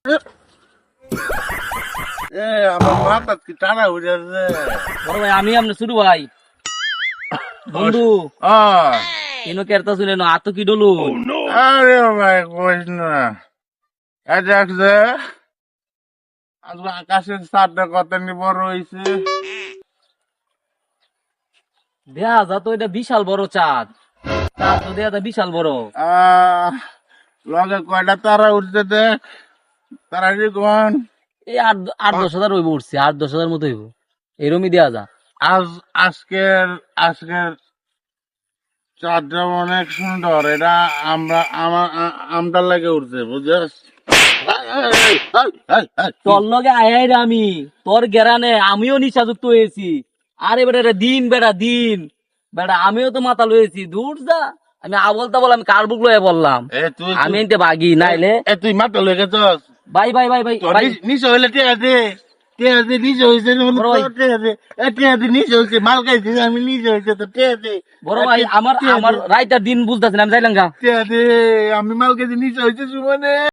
এ আমার মাথা কি টানা উঠে আছে। বড় ভাই আমি আপনার ছোট ভাই বন্ধু এনো কেরতা শুনে না আতো কি ডলু আরে ভাই কইস না, এই দেখ যে আজকে আকাশের চাঁদটা কত নি বড় হইছে। দেখা যা তো এটা বিশাল বড় চাঁদ চাঁদ তো দেখা যায় বিশাল বড়। লগে কয়টা তারা উঠছে দেখ, তারা কোন এই 8-10 হাজার হইব উঠছে, 8-10 হাজার মতো হইব এরমই দেয়া যা। আজকের আজকের চাঁদটা অনেক সুন্দর, এটা আমটার লাগে উঠছে বুঝছিস। তোর লগে আয় রে আমি তোর গেরানে আমিও নিশাযুক্ত হয়েছি। আরে বেটা দিন বেটা আমিও তো মাথা লয়েছি দূর যা। আমি আবল তাবল আমি কার বুক লয়ে বললাম আমি এনতে বাগি নাইলে তুই মাথা লয়ে গেছস। ভাই ভাই ভাই ভাই ভাই নিচে হইলে তে আছে নিচে হয়েছে নিচে হয়েছে মাল খাইছে, আমি নিচে হয়েছে তো বড় ভাই আমার আমার রাইটার দিন বুঝতেছি না আমি যাইলাম গা। আমি মাল খাইছি নিচে হয়েছে সুমনে।